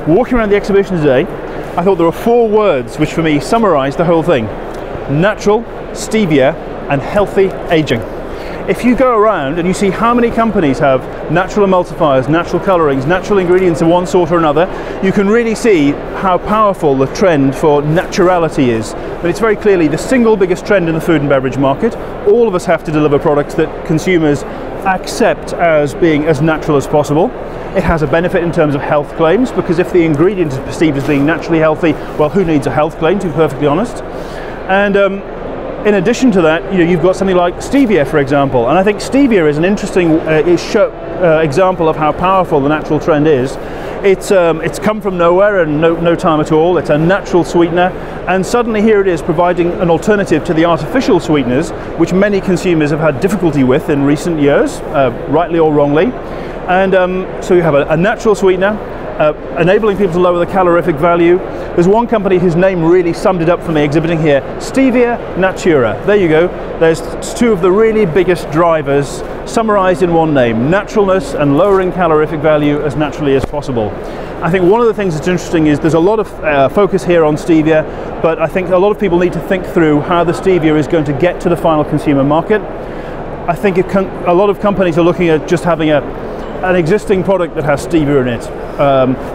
walking around the exhibition today, I thought there were 4 words which for me summarize the whole thing: natural, stevia, and healthy aging. If you go around and you see how many companies have natural emulsifiers, natural colorings, natural ingredients of one sort or another, you can really see how powerful the trend for naturality is. But it's very clearly the single biggest trend in the food and beverage market. All of us have to deliver products that consumers accept as being as natural as possible. It has a benefit in terms of health claims, because if the ingredient is perceived as being naturally healthy, well, who needs a health claim, to be perfectly honest? And in addition to that, you've got something like stevia, for example, and I think stevia is an interesting example of how powerful the natural trend is. It's come from nowhere and no time at all. It's a natural sweetener, and suddenly here it is providing an alternative to the artificial sweeteners, which many consumers have had difficulty with in recent years, rightly or wrongly. And so you have a natural sweetener, enabling people to lower the calorific value. There's one company whose name really summed it up for me exhibiting here: Stevia Natura. There you go. There's 2 of the really biggest drivers summarized in one name: naturalness and lowering calorific value as naturally as possible. I think one of the things that's interesting is there's a lot of focus here on stevia, but I think a lot of people need to think through how the stevia is going to get to the final consumer market. I think a lot of companies are looking at just having an existing product that has stevia in it,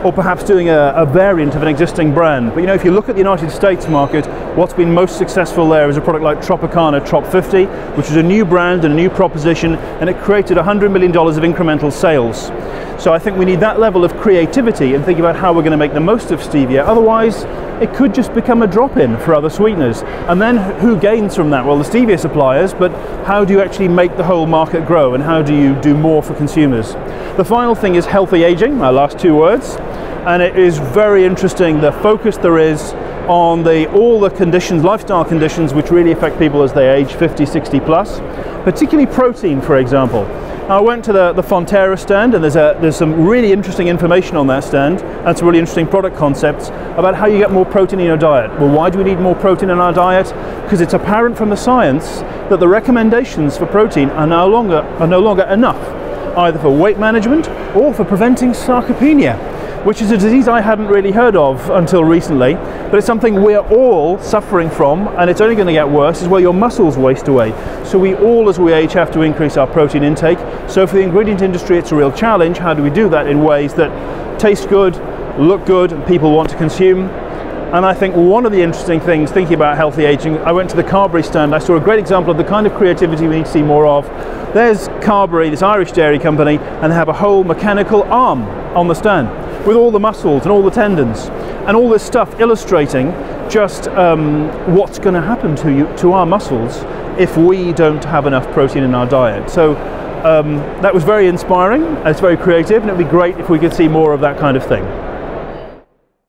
or perhaps doing a variant of an existing brand. But if you look at the United States market, what's been most successful there is a product like Tropicana Trop 50, which is a new brand and a new proposition, and it created $100 million of incremental sales. So I think we need that level of creativity and think about how we're going to make the most of stevia. Otherwise, it could just become a drop-in for other sweeteners. And then who gains from that? Well, the stevia suppliers, but how do you actually make the whole market grow, and how do you do more for consumers? The final thing is healthy aging, my last 2 words. And it is very interesting the focus there is on all the conditions, lifestyle conditions, which really affect people as they age 50, 60 plus, particularly protein, for example. I went to the Fonterra stand, and there's some really interesting information on that stand, and some really interesting product concepts about how you get more protein in your diet. Well, why do we need more protein in our diet? Because it's apparent from the science that the recommendations for protein are no longer enough, either for weight management or for preventing sarcopenia, which is a disease I hadn't really heard of until recently, but it's something we're all suffering from, and it's only going to get worse, is where your muscles waste away. So we all, as we age, have to increase our protein intake. So for the ingredient industry, it's a real challenge. How do we do that in ways that taste good, look good, and people want to consume? And I think one of the interesting things, thinking about healthy aging, I went to the Carberry stand. I saw a great example of the kind of creativity we need to see more of. There's Carberry, this Irish dairy company, and they have a whole mechanical arm on the stand with all the muscles and all the tendons and all this stuff illustrating just what's going to happen to our muscles if we don't have enough protein in our diet. So that was very inspiring, and it's very creative, and it would be great if we could see more of that kind of thing.